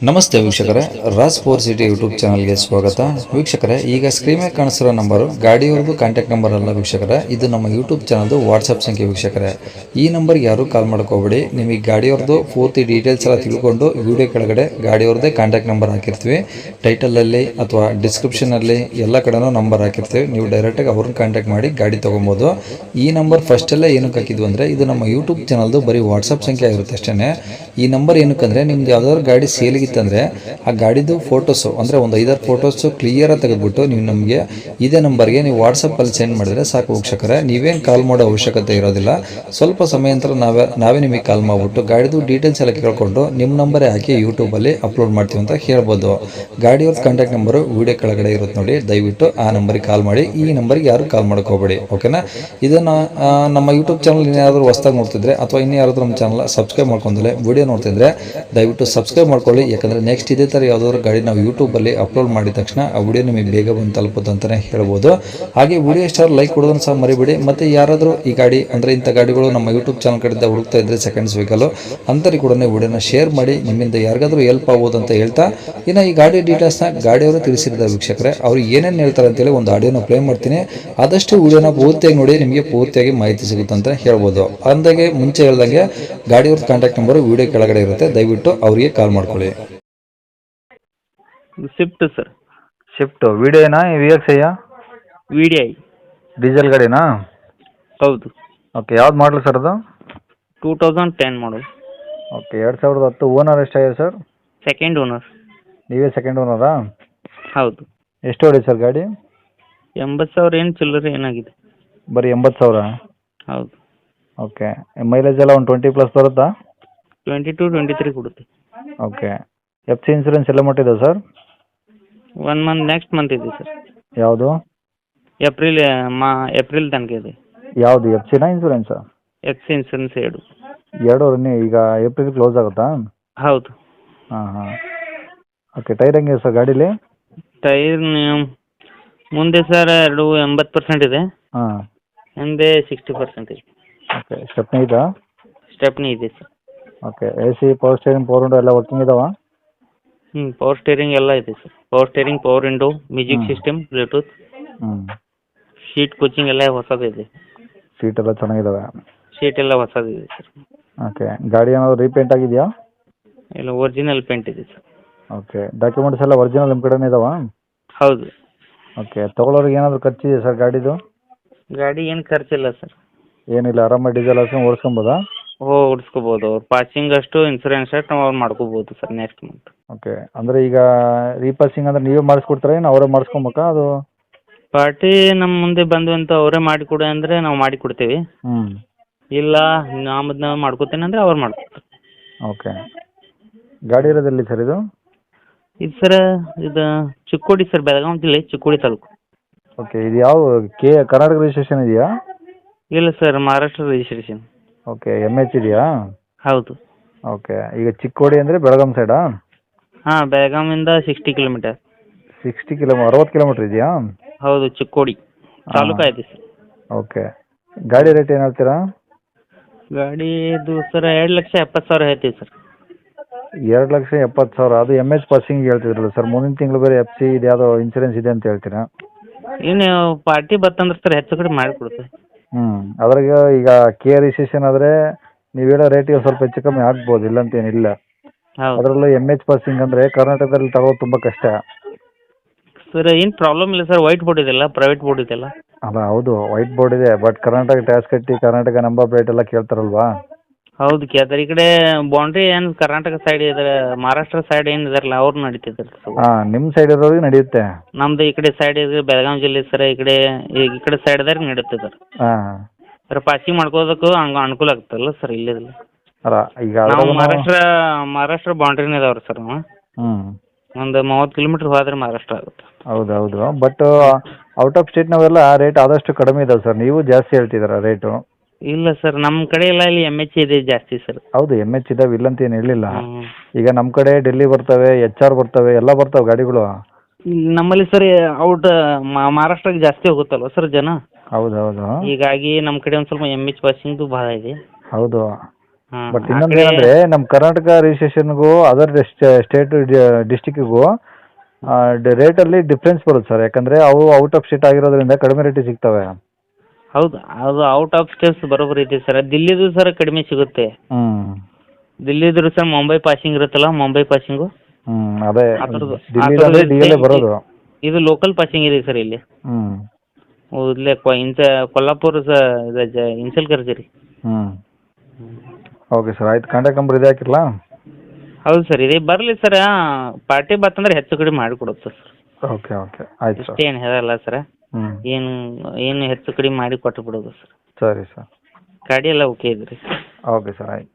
ನಮಸ್ತೆ ವೀಕ್ಷಕರೇ, Raj four city YouTube ಚಾನಲ್ಗೆ ಸ್ವಾಗತ. ವೀಕ್ಷಕರೇ, ಈಗ ಸ್ಕ್ರೀನ್ ಮೇಲೆ ಕಾಣಿಸಿರೋ ನಂಬರು ಗಾಡಿಯವ್ರದ್ದು ಕಾಂಟ್ಯಾಕ್ಟ್ ನಂಬರ್ ಅಲ್ಲ ವೀಕ್ಷಕರೇ, ಇದು ನಮ್ಮ ಯೂಟ್ಯೂಬ್ ಚಾನಲ್ದು ವಾಟ್ಸಪ್ ಸಂಖ್ಯೆ ವೀಕ್ಷಕರೇ. ಈ ನಂಬರ್ಗೆ ಯಾರು ಕಾಲ್ ಮಾಡ್ಕೋಬೇಡಿ. ನಿಮಗೆ ಗಾಡಿಯವ್ರದ್ದು ಪೂರ್ತಿ ಡೀಟೇಲ್ಸ್ ಎಲ್ಲ ತಿಳ್ಕೊಂಡು ವಿಡಿಯೋ ಕೆಳಗಡೆ ಗಾಡಿಯವ್ರದ್ದೇ ಕಾಂಟ್ಯಾಕ್ಟ್ ನಂಬರ್ ಹಾಕಿರ್ತೀವಿ. ಟೈಟಲಲ್ಲಿ ಅಥವಾ ಡಿಸ್ಕ್ರಿಪ್ಷನಲ್ಲಿ ಎಲ್ಲ ಕಡೆನೂ ನಂಬರ್ ಹಾಕಿರ್ತೀವಿ. ನೀವು ಡೈರೆಕ್ಟಾಗಿ ಅವ್ರನ್ನ ಕಾಂಟ್ಯಾಕ್ಟ್ ಮಾಡಿ ಗಾಡಿ ತೊಗೊಬೋದು. ಈ ನಂಬರ್ ಫಸ್ಟಲ್ಲೇ ಏನಕ್ಕೆ ಹಾಕಿದ್ವು ಅಂದರೆ, ಇದು ನಮ್ಮ ಯೂಟ್ಯೂಬ್ ಚಾನಲ್ದು ಬರೀ ವಾಟ್ಸಪ್ ಸಂಖ್ಯೆ ಆಗಿರುತ್ತೆ ಅಷ್ಟೇ. ಈ ನಂಬರ್ ಏನಕ್ಕಂದರೆ, ನಿಮ್ದು ಯಾವ್ದಾದ್ರು ಗಾಡಿ ಸೇಲಿಗಿತ್ತಂದರೆ ಆ ಗಾಡಿದು ಫೋಟೋಸು ಅಂದರೆ ಒಂದು 5-6 ಫೋಟೋಸು ಕ್ಲಿಯರಾಗಿ ತೆಗೆದುಬಿಟ್ಟು ನೀವು ನಮಗೆ ಇದೇ ನಂಬರ್ಗೆ ನೀವು ವಾಟ್ಸಪ್ಪಲ್ಲಿ ಸೆಂಡ್ ಮಾಡಿದರೆ ಸಾಕು ವೀಕ್ಷಕರೇ. ನೀವೇನು ಕಾಲ್ ಮಾಡೋ ಅವಶ್ಯಕತೆ ಇರೋದಿಲ್ಲ. ಸ್ವಲ್ಪ ಸಮಯ ನಂತರ ನಾವೇ ನಿಮಗೆ ಕಾಲ್ ಮಾಡಿಬಿಟ್ಟು ಗಾಡಿದು ಡೀಟೇಲ್ಸ್ ಎಲ್ಲ ಕೇಳ್ಕೊಂಡು ನಿಮ್ಮ ನಂಬರೇ ಹಾಕಿ ಯೂಟ್ಯೂಬಲ್ಲಿ ಅಪ್ಲೋಡ್ ಮಾಡ್ತೀವಿ ಅಂತ ಹೇಳ್ಬೋದು. ಗಾಡಿಯವ್ರ ಕಾಂಟ್ಯಾಕ್ಟ್ ನಂಬರು ವೀಡಿಯೋ ಕೆಳಗಡೆ ಇರುತ್ತೆ ನೋಡಿ, ದಯವಿಟ್ಟು ಆ ನಂಬರಿಗೆ ಕಾಲ್ ಮಾಡಿ. ಈ ನಂಬರ್ಗೆ ಯಾರು ಕಾಲ್ ಮಾಡ್ಕೋಬೇಡಿ, ಓಕೆನಾ. ಇದನ್ನು ನಮ್ಮ ಯೂಟ್ಯೂಬ್ ಚಾನಲ್ ಇನ್ಯಾರಾದರೂ ಹೊಸ್ದಾಗಿ ನೋಡ್ತಿದ್ರೆ ಅಥವಾ ಇನ್ನು ಯಾರಾದರೂ ನಮ್ಮ ಚಾನಲ್ ಸಬ್ಸ್ಕ್ರೈಬ್ ಮಾಡ್ಕೊಂಡ್ರೆ ವಿಡಿಯೋ ನೋಡ್ತಿದ್ರೆ ದಯವಿಟ್ಟು ಸಬ್ಸ್ಕ್ರೈಬ್ ಮಾಡ್ಕೊಳ್ಳಿ. ಯಾಕಂದರೆ ನೆಕ್ಸ್ಟ್ ಇದೇ ಥರ ಯಾವುದಾದ್ರು ಗಾಡಿ ನಾವು ಯೂಟ್ಯೂಬಲ್ಲಿ ಅಪ್ಲೋಡ್ ಮಾಡಿದ ತಕ್ಷಣ ಆ ವಿಡಿಯೋ ನಿಮಗೆ ಬೇಗ ಬಂದು ತಲುಪುತ್ತೆ ಅಂತಲೇ ಹೇಳ್ಬೋದು. ಹಾಗೆ ವಿಡಿಯೋ ಇಷ್ಟ ಲೈಕ್ ಕೊಡೋದನ್ನು ಸಹ ಮರಿಬೇಡಿ. ಮತ್ತು ಯಾರಾದರೂ ಈ ಗಾಡಿ ಅಂದರೆ ಇಂಥ ಗಾಡಿಗಳು ನಮ್ಮ ಯೂಟ್ಯೂಬ್ ಚಾನಲ್ ಕಡೆಯಿಂದ ಹುಡುಕ್ತಾ ಇದ್ದರೆ ಸೆಕೆಂಡ್ಸ್ ವೆಹಿಕಲ್ಲು ಅಂಥವ್ರಿಗೆ ಕೂಡ ವಿಡಿಯೋನ ಶೇರ್ ಮಾಡಿ. ನಿಮ್ಮಿಂದ ಯಾರಿಗಾದರೂ ಹೆಲ್ಪ್ ಆಗ್ಬೋದು ಅಂತ ಹೇಳ್ತಾ, ಇನ್ನು ಈ ಗಾಡಿ ಡೀಟೇಲ್ಸ್ನ ಗಾಡಿಯವರು ತಿಳಿಸಿದ್ದಾರೆ ವೀಕ್ಷಕರೇ. ಅವ್ರು ಏನೇನು ಹೇಳ್ತಾರೆ ಅಂತೇಳಿ ಒಂದು ಆಡಿಯೋನ ಪ್ಲೇ ಮಾಡ್ತೀನಿ. ಆದಷ್ಟು ವಿಡಿಯೋನ ಪೂರ್ತಿಯಾಗಿ ನೋಡಿ, ನಿಮಗೆ ಪೂರ್ತಿಯಾಗಿ ಮಾಹಿತಿ ಸಿಗುತ್ತೆ ಅಂತ ಹೇಳ್ಬೋದು. ಅಂದಾಗೆ ಮುಂಚೆ ಹೇಳ್ದಂಗೆ ಗಾಡಿಯವ್ರ ಕಾಂಟ್ಯಾಕ್ಟ್ ನಂಬರು ವಿಡಿಯೋ ಕೆಳಗಡೆ ಇರುತ್ತೆ, ದಯವಿಟ್ಟು ಅವರಿಗೆ ಕಾಲ್ ಮಾಡ್ಕೊಳ್ಳಿ. Swift sir. ಶಿಫ್ಟು ವಿಡಿಯೋನಾ ವಿ ಎಕ್ಸ್ ಐಯಾ? V D I. ಡೀಸೆಲ್ ಗಾಡಿನಾ? ಹೌದು. ಓಕೆ, ಯಾವ್ದು ಮಾಡಲು ಸರ್ ಅದು? 2010 ಮಾಡಲ್. ಓಕೆ, 2010. ಓನರ್ ಎಷ್ಟಾಗಿದೆ ಸರ್? Second owner. ನೀವೇ ಸೆಕೆಂಡ್ ಓನರಾ? ಹೌದು. ಎಷ್ಟು ಹೊಡಿ ಸರ್ ಗಾಡಿ? 80,000 ಏನು ಚಿಲ್ಲರೆ ಏನಾಗಿದೆ. ಬರೀ 80,000? ಹೌದು. ಓಕೆ, ಮೈಲೇಜ್ ಎಲ್ಲ ಒಂದು 20+ ಬರುತ್ತಾ? 22-23 ಕೊಡುತ್ತೆ. ಓಕೆ, ಎಫ್ ಸಿ ಇನ್ಸೂರೆನ್ಸ್ ಎಲ್ಲ ಮಟ್ಟಿದೆ ಸರ್? 1 ಮಂತ್ ನೆಕ್ಸ್ಟ್ ಮಂತ್ ಇದೆ ಸರ್. ಯಾವುದು? ಏಪ್ರಿಲ್ ತನಕ ಇದೆ. ಯಾವುದು, ಎಫ್ ಸಿನಾ ಇನ್ಸೂರೆನ್ಸಾ? ಎಫ್ ಸಿ ಇನ್ಸೂರೆನ್ಸ್ ಎರಡು ಈಗ ಏಪ್ರಿಲ್ ಕ್ಲೋಸ್ ಆಗುತ್ತಾ? ಹೌದು. ಹಾಂ. ಓಕೆ, ಟೈರ್ ಹೆಂಗಿದೆ ಸರ್ ಗಾಡೀಲಿ? ಟೈರ್ ಮುಂದೆ ಸರ್ 80% ಇದೆ. ಹಾಂ. ಹಿಂದೆ 60% ಇದೆ. ಓಕೆ, ಸ್ಟೆಪ್ನಿ ಇದಾ? ಸ್ಟೆಪ್ನಿ ಇದೆ sir. Okay, A C, power steering, power window ಎಲ್ಲ ವರ್ಕಿಂಗ್ ಇದಾವಾ? ಪವರ್ ಸ್ಟೇರಿಂಗ್ ಎಲ್ಲ ಇದೆ sir. Power steering, power window, music system, Bluetooth, sheet coaching ಎಲ್ಲ ಹೊಸದಿದೆ. ಸೀಟ್ ಎಲ್ಲ ಚೆನ್ನಾಗಿದಾವೆ? ಶೀಟ್ ಎಲ್ಲ ಹೊಸದಿದೆ ಸರ್. ಓಕೆ, ಗಾಡಿ ಏನಾದ್ರು ರೀಪೇಂಟ್ ಆಗಿದೆಯಾ? ಎಲ್ಲ ಒರಿಜಿನಲ್ ಪೇಂಟ್ ಇದೆ ಸರ್. ಓಕೆ, ಡಾಕ್ಯುಮೆಂಟ್ಸ್ ಎಲ್ಲ ಒರಿಜಿನಲ್ ನಿಮ್ಮ ಕಡೆನೇ ಇದಾವಾ? ಹೌದು. ಓಕೆ, ತೊಗೊಳೋರಿಗೆ ಏನಾದರೂ ಖರ್ಚಿದೆ ಸರ್ ಗಾಡಿದು? ಗಾಡಿ ಏನು ಖರ್ಚಿಲ್ಲ ಸರ್. ಏನಿಲ್ಲ, ಆರಾಮಾಗಿ ಡೀಸೆಲ್ ಹಾಕ್ಸ್ಕೊಂಡು ಓಡಿಸ್ಕೊಬೋದಾ? ಓಡಿಸ್ಕೋಬೋದು. ಅವ್ರು ಪಾಸಿಂಗ್ ಅಷ್ಟು, ಇನ್ಸೂರೆನ್ಸ್ ಅಷ್ಟು ಅವ್ರು ಮಾಡ್ಕೋಬೋದು ಸರ್ ನೆಕ್ಸ್ಟ್ ಮಂತ್. ಓಕೆ, ಅಂದರೆ ಈಗ ರೀಪಾಸಿಂಗ್ ಅಂದರೆ ನೀವೇ ಮಾಡಿಸ್ಕೊಡ್ತಾರೆ, ಏನು ಅವರೇ ಮಾಡಿಸ್ಕೊಬೇಕಾ ಅದು? ಪಾರ್ಟಿ ನಮ್ಮ ಮುಂದೆ ಬಂದು ಅಂತ ಅವರೇ ಮಾಡಿಕೊಡು ಅಂದರೆ ನಾವು ಮಾಡಿ ಕೊಡ್ತೀವಿ. ಇಲ್ಲ ನಾವು ಮಾಡ್ಕೋತೇನೆ ಅಂದರೆ ಅವ್ರು ಮಾಡ್ಕೊಡ್ತಾರೆ. ಓಕೆ, ಗಾಡಿ ಇರೋದೆಲ್ಲಿ ಸರ್ ಇದು? ಇದು ಸರ್ ಇದು ಚಿಕ್ಕೋಡಿ ಸರ್, ಬೆಳಗಾವಿ ಜಿಲ್ಲೆ ಚಿಕ್ಕೋಡಿ ತಾಲೂಕು. ಓಕೆ, ಇದು ಯಾವ ಕರ್ನಾಟಕ ರಿಜಿಸ್ಟ್ರೇಷನ್ ಇದೆಯಾ? ಇಲ್ಲ sir, Maharashtra registration. Okay, M H ಇದೆಯಾ? ಹೌದು. ಓಕೆ, ಈಗ ಚಿಕ್ಕೋಡಿ ಅಂದರೆ ಬೆಳಗಾಂ ಸೈಡಾ? ಹಾಂ, ಬೆಳಗಾವಿಂದ 60 ಕಿಲೋಮೀಟರ್. 60 ಕಿಲೋಮೀಟ್ರ್ ಇದೆಯಾ? ಹೌದು, ಚಿಕ್ಕೋಡಿ ತಾಲೂಕು ಆಯ್ತು ಸರ್. ಓಕೆ, ಗಾಡಿ ರೇಟ್ ಏನು ಹೇಳ್ತೀರಾ? ಗಾಡಿದು ಸರ್ 2,70,000 ಹೇಳ್ತೀವಿ ಸರ್. 2,70,000. ಅದು ಎಮ್ ಎಚ್ ಪಾಸಿಂಗ್ ಹೇಳ್ತಿದ್ರಲ್ಲ ಸರ್, ಮುಂದಿನ ತಿಂಗಳು ಬೇರೆ ಎಫ್ ಸಿ ಇದು ಯಾವುದೋ ಇನ್ಸೂರೆನ್ಸ್ ಇದೆ ಅಂತ ಹೇಳ್ತೀರಾ? ಏನು ಪಾರ್ಟಿ ಬರ್ತಂದ್ರೆ ಸರ್ ಹೆಚ್ಚು ಕಡಿಮೆ ಮಾಡಿಕೊಡ್ತೀವಿ. ಅದ್ರಾಗ ಈಗ ಕೆ ರಿಜಿಸ್ಟ್ರೇಷನ್ ಆದರೆ ನೀವು ಹೇಳೋ ರೇಟಿಗೆ ಸ್ವಲ್ಪ ಹೆಚ್ಚು ಕಮ್ಮಿ ಆಗ್ಬೋದು, ಇಲ್ಲಂತೇನಿಲ್ಲ. ಹೌದು. ಅದರಲ್ಲೂ ಎಮ್ ಎಚ್ ಪಾಸಿಂಗ್ ಅಂದರೆ ಕರ್ನಾಟಕದಲ್ಲಿ ತಗೋದು ತುಂಬ ಕಷ್ಟ. ಸರ್ ಏನು ಪ್ರಾಬ್ಲಮ್ ಇಲ್ಲ ಸರ್, ವೈಟ್ ಬೋರ್ಡ್ ಇದೆಲ್ಲ, ಪ್ರೈವೇಟ್ ಬೋರ್ಡ್ ಇದೆಲ್ಲ. ಅಲ್ಲ, ಹೌದು, ವೈಟ್ ಬೋರ್ಡ್ ಇದೆ, ಬಟ್ ಕರ್ನಾಟಕ ಟ್ಯಾಕ್ಸ್ ಕಟ್ಟಿ ಕರ್ನಾಟಕ ನಂಬರ್ ಪ್ಲೇಟ್ ಎಲ್ಲ ಕೇಳ್ತಾರಲ್ವಾ? ಹೌದು ಕೇಳ್ತಾರೆ. ಈ ಕಡೆ ಬೌಂಡ್ರಿ ಏನು ಕರ್ನಾಟಕ ಸೈಡ್ ಇದೆ, ಮಹಾರಾಷ್ಟ್ರ ಸೈಡ್ ಏನು ಇದಾರಲ್ಲ ಅವ್ರು ನಡೀತಿದ್ದಾರೆ ಸರ್. ನಿಮ್ಮ ಸೈಡ್ ಇರೋರಿಗೆ ನಡೆಯುತ್ತೆ. ನಮ್ದು ಈ ಕಡೆ ಸೈಡ್ ಇದೆ, ಬೆಳಗಾವಿ ಜಿಲ್ಲೆ ಸರ್. ಈ ಕಡೆ ಸೈಡ್ದಾರಿಗೆ ನಡೀತಿದ್ದಾರೆ ಸರ್. ಪಾಸಿಂಗ್ ಮಾಡ್ಕೋದಕ್ಕೂ ಹಂಗೆ ಅನುಕೂಲ ಆಗುತ್ತಲ್ಲ ಸರ್. ಇಲ್ಲಿದಿಲ್ಲ ಅಲ್ಲ, ಈಗ ನಾವು ಮಹಾರಾಷ್ಟ್ರ ಬೌಂಡ್ರಿನೇ ಇದಾವ್ರಿ ಸರ್. ನಾವು ಒಂದು 30 ಕಿಲೋಮೀಟ್ರ್ ಹೋದ್ರೆ ಮಹಾರಾಷ್ಟ್ರ ಆಗುತ್ತೆ. ಹೌದು, ಬಟ್ ಔಟ್ ಆಫ್ ಸ್ಟೇಟ್ನವೆಲ್ಲ ರೇಟ್ ಆದಷ್ಟು ಕಡಿಮೆ ಇದಾವೆ ಸರ್. ನೀವು ಜಾಸ್ತಿ ಹೇಳ್ತಿದ್ದೀರಾ ರೇಟು? ಇಲ್ಲ ಸರ್, ನಮ್ಮ ಕಡೆ ಎಲ್ಲ ಇಲ್ಲಿ ಎಮ್ ಎಚ್ ಇದೆ ಜಾಸ್ತಿ ಸರ್. ಹೌದು, ಎಮ್ ಎಚ್ ಇದಾವೆ, ಇಲ್ಲಂತ ಏನು ಹೇಳಿಲ್ಲ. ಈಗ ನಮ್ಮ ಕಡೆ ಡೆಲ್ಲಿ ಬರ್ತವೆ, ಎಚ್ ಆರ್ ಬರ್ತವೆ, ಎಲ್ಲ ಬರ್ತವೆ ಗಾಡಿಗಳು. ನಮ್ಮಲ್ಲಿ ಸರ್ ಔಟ್ ಮಹಾರಾಷ್ಟ್ರಕ್ಕೆ ಜಾಸ್ತಿ ಹೋಗುತ್ತಲ್ವ ಸರ್ ಜನ. ಹೌದು. ಹೀಗಾಗಿ ನಮ್ಮ ಕಡೆ ಒಂದು ಸ್ವಲ್ಪ ಎಮ್ ಎಚ್ ಪಾಸಿಂಗ್ದು ಭಾಳ ಇದೆ. ಹೌದು, ಹಾಂ ಬಟ್ ಇನ್ನೊಂದು ಏನಂದರೆ ನಮ್ಮ ಕರ್ನಾಟಕ ರಿಜಿಸ್ಟ್ರೇಷನ್ಗೂ ಅದರ್ ಸ್ಟೇಟ್ ಡಿಸ್ಟಿಕ್ಕಿಗೂ ರೇಟಲ್ಲಿ ಡಿಫ್ರೆನ್ಸ್ ಬರುತ್ತೆ ಸರ್. ಯಾಕಂದರೆ ಅವು ಔಟ್ ಆಫ್ ಸ್ಟೇಟ್ ಆಗಿರೋದ್ರಿಂದ ಕಡಿಮೆ ರೇಟಿಗೆ ಸಿಗ್ತವೆ. ಹೌದು ಅದು ಔಟ್ ಆಫ್ ಸ್ಟೇಟ್ಸ್ ಬರೋಬ್ಬರಿ ಐತಿ ಸರ್. ದಿಲ್ಲಿದು ಸರ್ ಕಡಿಮೆ ಸಿಗುತ್ತೆ. ದಿಲ್ಲಿದು ಸರ್ ಮುಂಬೈ ಪಾಸಿಂಗ್ ಇರುತ್ತಲ್ಲ, ಮುಂಬೈ ಪಾಸಿಂಗು ಅದೇ ಅದ್ರದ್ದು ದಿಲ್ಲಿದಲ್ಲಿ ಡಿ ಎಲ್ ಬರೋದು. ಇದು ಲೋಕಲ್ ಪಾಸಿಂಗ್ ಇದೆ ಸರ್ ಇಲ್ಲಿ. ಇಲ್ಲೇ ಕೊಲ್ಲಾಪುರ ಇನ್ಸಲ್ಕರ್ ರೀ. ಓಕೆ ಸರ್, ಆಯ್ತು. ಕಾಂಟ್ಯಾಕ್ಟ್ ನಂಬರ್ ಇದೆ ಹಾಕಿರಲಾ? ಹೌದು ಸರ್, ಇದೆ ಬರಲಿ ಸರ್. ಪಾರ್ಟಿ ಬಂತಂದ್ರೆ ಹೆಚ್ಚು ಕಡಿಮೆ ಮಾಡಿಕೊಡುತ್ತೆ ಸರ್. ಓಕೆ ಆಯ್ತು ಸರ್. ಇಷ್ಟೇನು ಹೇಳಲ್ಲ ಸರ್. ಏನು ಹೆಚ್ಚು ಕಡಿಮೆ ಮಾಡಿ ಕೊಟ್ಟು ಬಿಡೋದು ಸರ್. ಸರಿ ಸರ್. ಗಾಡಿ ಎಲ್ಲ ಓಕೆ ಇದೆ ರೀ. ಓಕೆ ಸರ್, ಆಯ್ತು.